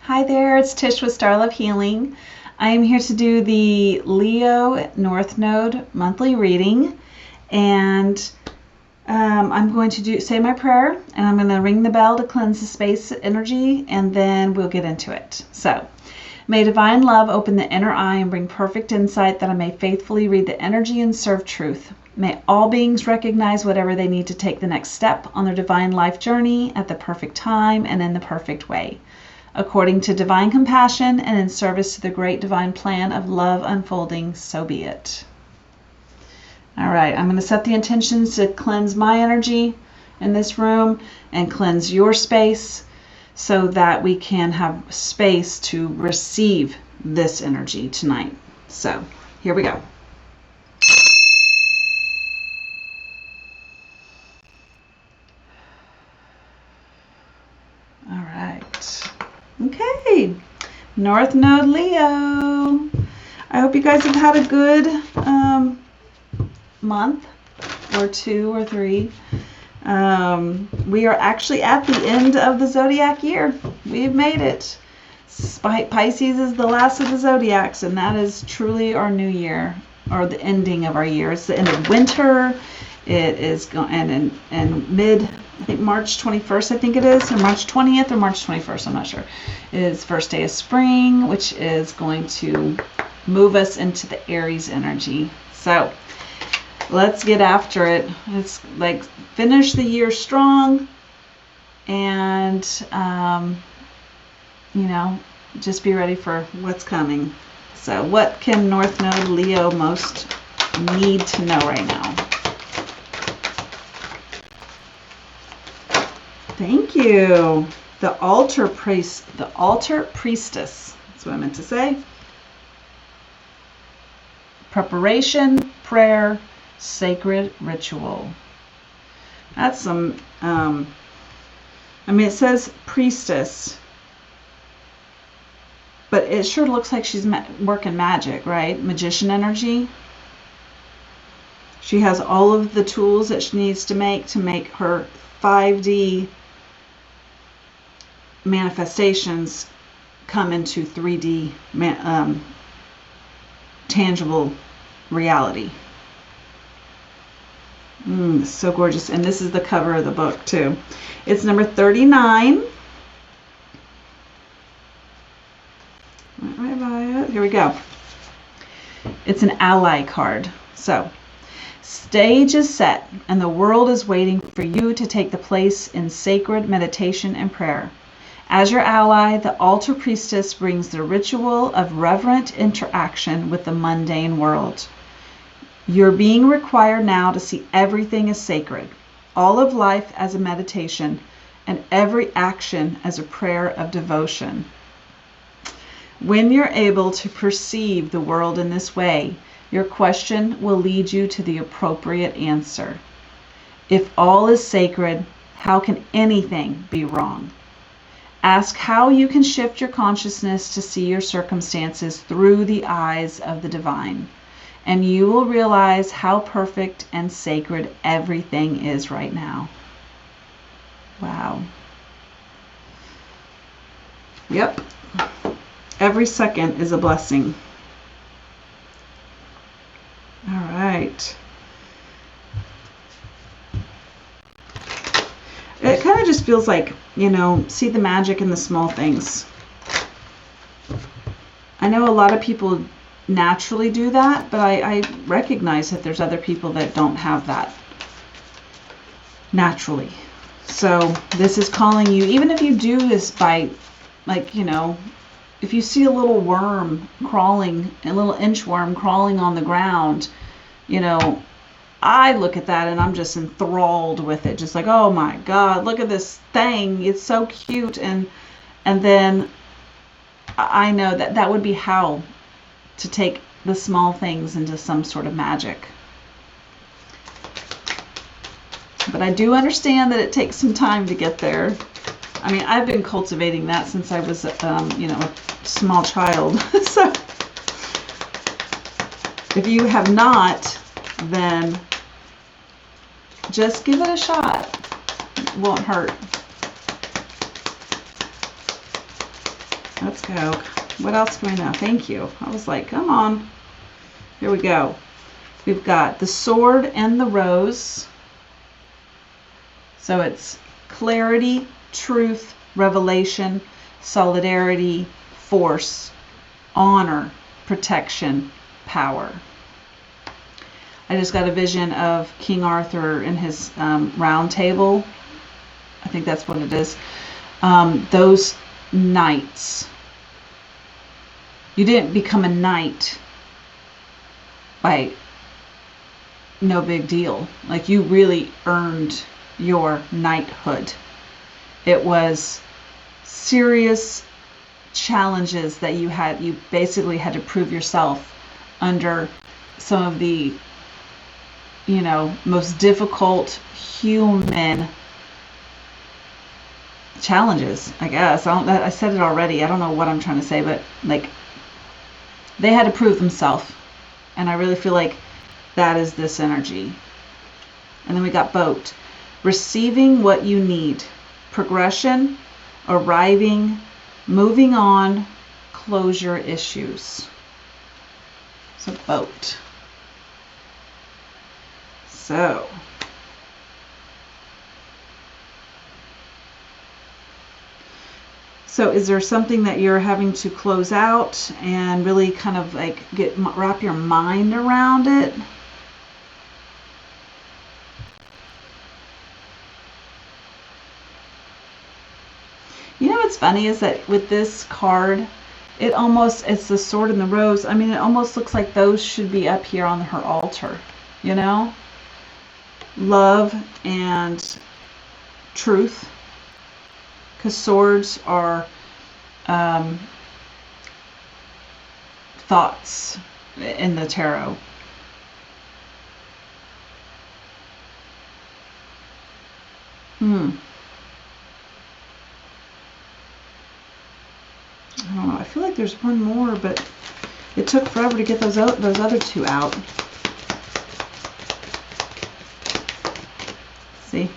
Hi there, it's Tish with Star Love Healing. I am here to do the Leo North Node monthly reading, and I'm going to say my prayer, and I'm going to ring the bell to cleanse the space energy, and then we'll get into it. So, may divine love open the inner eye and bring perfect insight that I may faithfully read the energy and serve truth. May all beings recognize whatever they need to take the next step on their divine life journey at the perfect time and in the perfect way, according to divine compassion and in service to the great divine plan of love unfolding, so be it. All right, I'm going to set the intentions to cleanse my energy in this room and cleanse your space so that we can have space to receive this energy tonight. So here we go. All right. Okay. North Node Leo. I hope you guys have had a good month or 2 or 3. We are actually at the end of the zodiac year. We've made it. Pisces is the last of the zodiacs, and that is truly our new year, or the ending of our year. It's the end of winter. It is going, and mid, I think March 21st, I think it is, or March 20th or March 21st, I'm not sure, is first day of spring, which is going to move us into the Aries energy. So let's get after it. It's like finish the year strong, and just be ready for what's coming. So what can North Node Leo most need to know right now? Thank you. The altar priestess. That's what I meant to say. Preparation, prayer, sacred ritual. That's some, it says priestess, but it sure looks like she's working magic, right? Magician energy. She has all of the tools that she needs to make her 5D manifestations come into 3D tangible reality. So gorgeous. And this is the cover of the book too. It's number 39. Right by it. Here we go. It's an ally card. So, stage is set and the world is waiting for you to take the place in sacred meditation and prayer. As your ally, the altar priestess brings the ritual of reverent interaction with the mundane world. You're being required now to see everything as sacred, all of life as a meditation, and every action as a prayer of devotion. When you're able to perceive the world in this way, your question will lead you to the appropriate answer. If all is sacred, how can anything be wrong? Ask how you can shift your consciousness to see your circumstances through the eyes of the divine, and you will realize how perfect and sacred everything is right now. Wow. Yep. Every second is a blessing. All right. It kind of just feels like, see the magic in the small things. I know a lot of people naturally do that, but I recognize that there's other people that don't have that naturally. So this is calling you, even if you do this by, if you see a little worm crawling, a little inchworm crawling on the ground, I look at that and I'm just enthralled with it. Just like, oh my God, look at this thing. It's so cute. And then I know that would be how to take the small things into some sort of magic. But I do understand that it takes some time to get there. I've been cultivating that since I was, a small child. So if you have not, then just give it a shot. It won't hurt. let's go. What else can I know? Thank you. I was like, come on. Here we go. We've got the sword and the rose. So it's clarity, truth, revelation, solidarity, force, honor, protection, power. I just got a vision of King Arthur in his round table. I think that's what it is. Those knights. You didn't become a knight by no big deal. Like, you really earned your knighthood. It was serious challenges that you had. You basically had to prove yourself under some of the, you know, most difficult human challenges, I guess. I said it already. I don't know what I'm trying to say, but like, they had to prove themselves. And I really feel like that is this energy. And then we got boat. Receiving what you need. Progression, arriving, moving on, closure issues. So boat. So is there something that you're having to close out and really kind of like wrap your mind around it? You know what's funny is that with this card, it's the sword and the rose. I mean, it almost looks like those should be up here on her altar, you know? Love and truth. Because swords are thoughts in the tarot. I don't know. I feel like there's one more, but it took forever to get those other two out. See?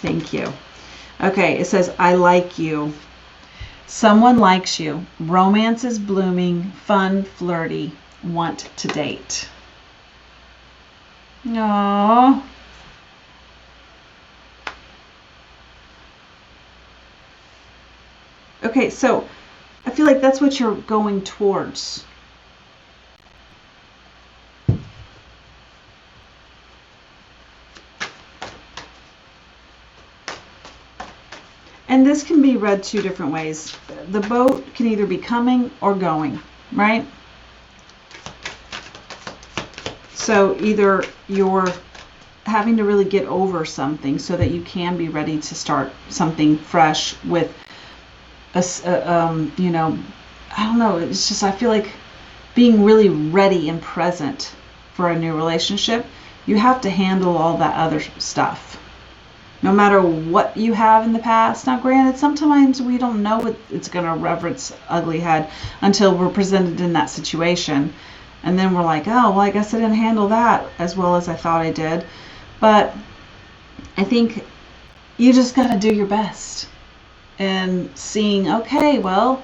Thank you. Okay, it says, I like you. Someone likes you. Romance is blooming, fun, flirty, want to date. Aww. Okay, so I feel like that's what you're going towards. And this can be read two different ways. The boat can either be coming or going, right? So either you're having to really get over something so that you can be ready to start something fresh with you know, I don't know. It's just, I feel like being really ready and present for a new relationship, you have to handle all that other stuff. No matter what you have in the past. Now, granted, sometimes we don't know it's going to rear its ugly head until we're presented in that situation. And then we're like, oh, well, I guess I didn't handle that as well as I thought I did. But I think you just got to do your best. And seeing, okay, well,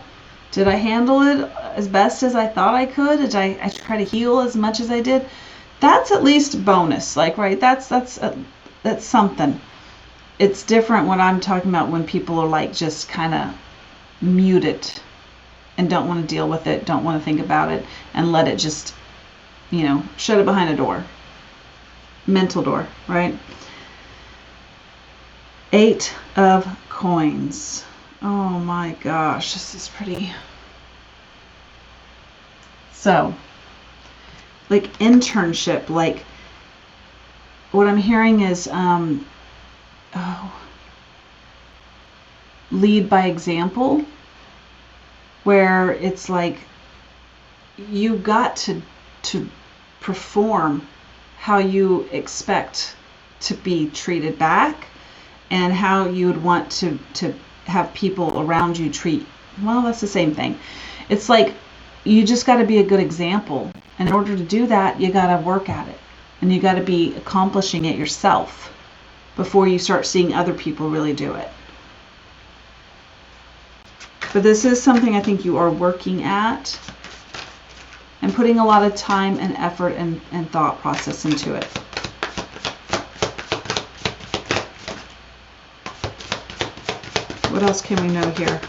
did I handle it as best as I thought I could? Did I try to heal as much as I did? That's at least bonus. Like, right, that's something. It's different when I'm talking about when people are like just kind of muted and don't want to deal with it, don't want to think about it, and let it just, you know, shut it behind a door. Mental door, right? 8 of coins. Oh my gosh, this is pretty. So, like internship, like what I'm hearing is, lead by example, where it's like you got to perform how you expect to be treated back and how you would want to have people around you treat. Well, that's the same thing. It's like you just got to be a good example, and in order to do that, you got to work at it, and you got to be accomplishing it yourself. before you start seeing other people really do it. But this is something I think you are working at and putting a lot of time and effort and thought process into it. What else can we know here?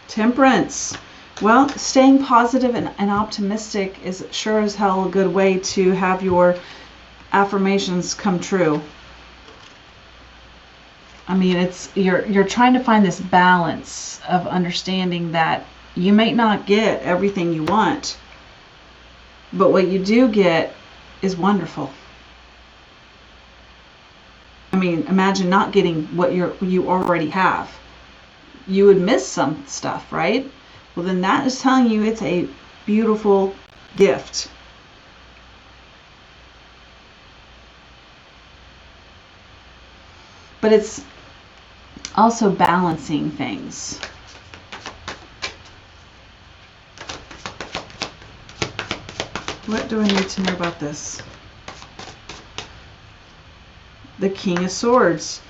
Temperance. Well, staying positive and optimistic is sure as hell a good way to have your affirmations come true. I mean, it's you're trying to find this balance of understanding that you may not get everything you want, but what you do get is wonderful. I mean, imagine not getting what you already have. You would miss some stuff, right? Well, then that is telling you it's a beautiful gift. But it's also balancing things. What do I need to know about this? The King of Swords.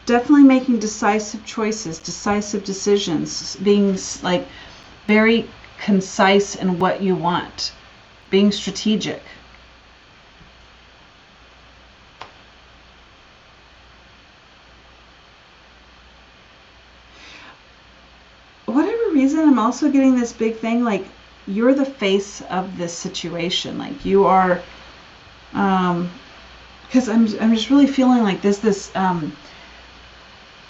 Definitely making decisive choices, decisive decisions, being like very concise in what you want, being strategic. Whatever reason, I'm also getting this big thing, like you're the face of this situation. Like you are, because I'm just really feeling like this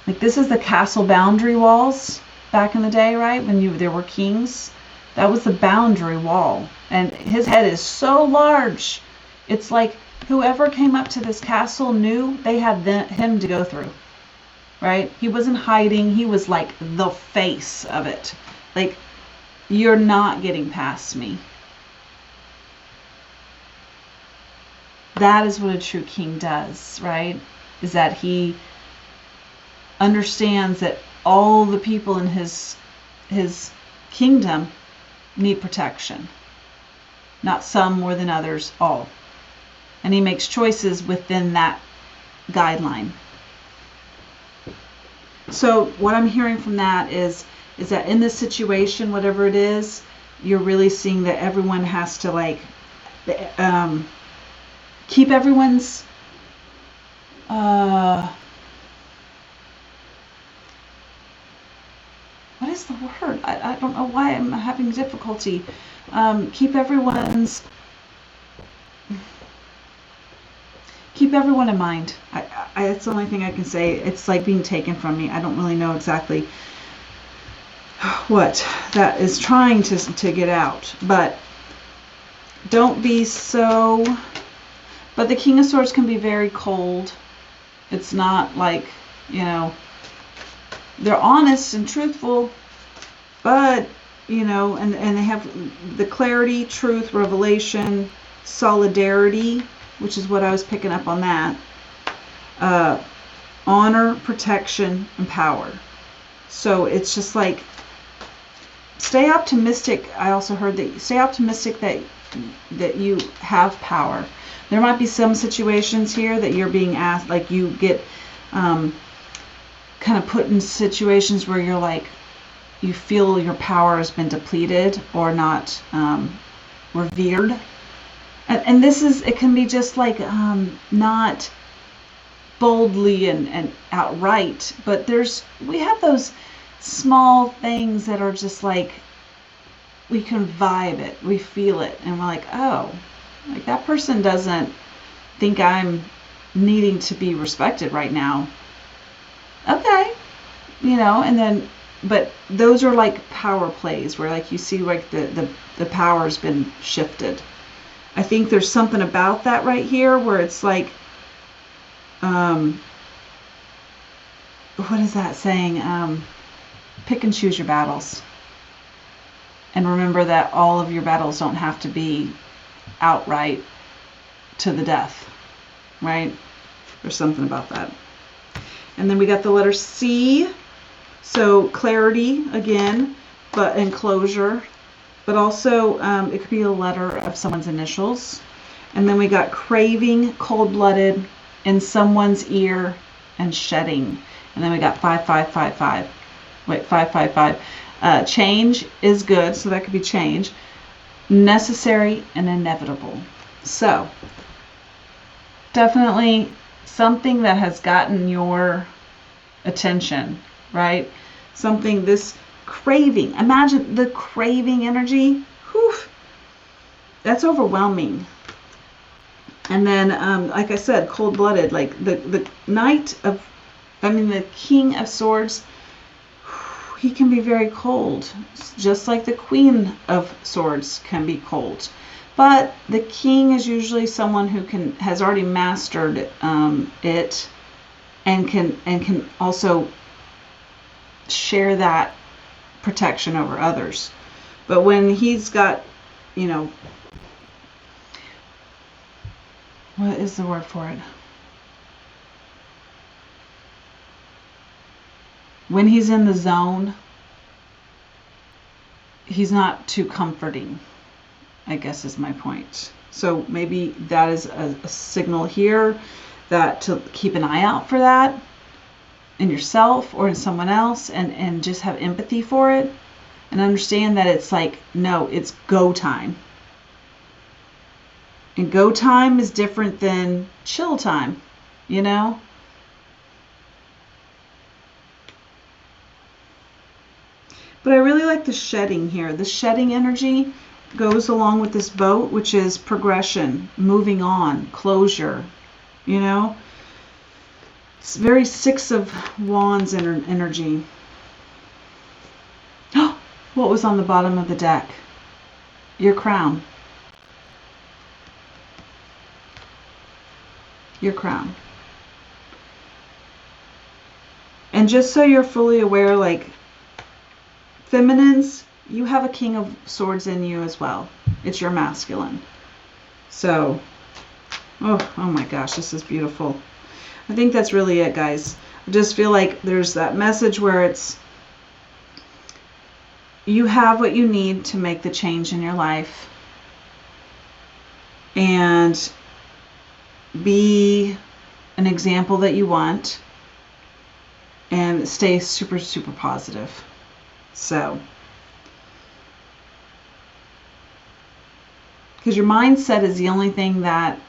like this is the castle boundary walls back in the day, right? When there were kings, that was the boundary wall, and his head is so large. It's like whoever came up to this castle knew they had him to go through, right? He wasn't hiding. He was like the face of it. Like, you're not getting past me. That is what a true king does, right? Is that he understands that all the people in his kingdom need protection. Not some more than others, all. And he makes choices within that guideline. So what I'm hearing from that is that in this situation, whatever it is, you're really seeing that everyone has to like keep everyone's what is the word? I don't know why I'm having difficulty. Keep everyone in mind. That's the only thing I can say. It's like being taken from me. I don't really know exactly what that is trying to get out. But don't be so... But the King of Swords can be very cold. It's not like, you know, they're honest and truthful, but, you know, and they have the clarity, truth, revelation, solidarity, which is what I was picking up on that. Honor, protection, and power. So it's just like, stay optimistic. I also heard that stay optimistic that you have power. There might be some situations here that you're being asked, like you get kind of put in situations where you're like, you feel your power has been depleted or not revered. And this is, it can be just like not boldly and outright, but we have those small things that are just like, we can vibe it, we feel it, and we're like, oh, like that person doesn't think I'm needing to be respected right now. Okay, you know, and then, but those are like power plays where like you see like the power's been shifted. I think there's something about that right here where it's like, what is that saying? Pick and choose your battles. And remember that all of your battles don't have to be outright to the death, right? There's something about that. And then we got the letter C. So clarity again, but enclosure. But also it could be a letter of someone's initials. And then we got craving, cold-blooded, in someone's ear and shedding. And then we got 5555. Wait, 555. Change is good, so that could be change. Necessary and inevitable. So definitely something that has gotten your attention, right? Something, this craving. Imagine the craving energy. Whew, that's overwhelming. And then, like I said, cold-blooded, like the King of Swords, he can be very cold, just like the Queen of Swords can be cold. But the King is usually someone who has already mastered it, and can also share that protection over others. But when he's got, what is the word for it? When he's in the zone, he's not too comforting, I guess is my point. So maybe that is a signal here that to keep an eye out for that in yourself or in someone else, and just have empathy for it and understand that it's like, no, it's go time. And go time is different than chill time, But I really like the shedding here. The shedding energy goes along with this boat, which is progression, moving on, closure, It's very Six of Wands energy. What was on the bottom of the deck? Your crown. Your crown. And just so you're fully aware, like, feminines, you have a King of Swords in you as well. It's your masculine. So, oh my gosh, this is beautiful. I think that's really it, guys. I just feel like there's that message where it's, you have what you need to make the change in your life. And be an example that you want. And stay super, super positive. So, because your mindset is the only thing that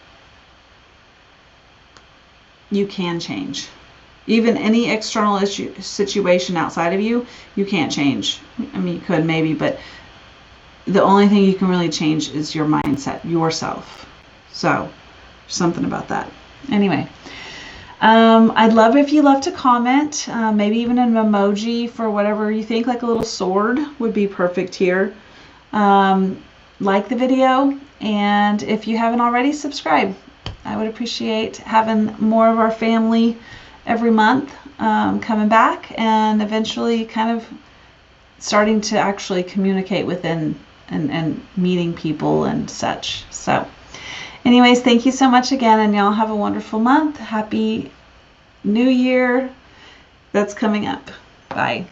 you can change. Even any external situation outside of you, you can't change. I mean, you could maybe, but the only thing you can really change is your mindset, yourself. So, something about that. Anyway, I'd love if you love to comment, maybe even an emoji for whatever you think, like a little sword would be perfect here. Like the video, and if you haven't already, subscribe. I would appreciate having more of our family every month coming back, and eventually kind of starting to actually communicate within and meeting people and such. So anyways, thank you so much again, and y'all have a wonderful month. Happy New Year that's coming up. Bye.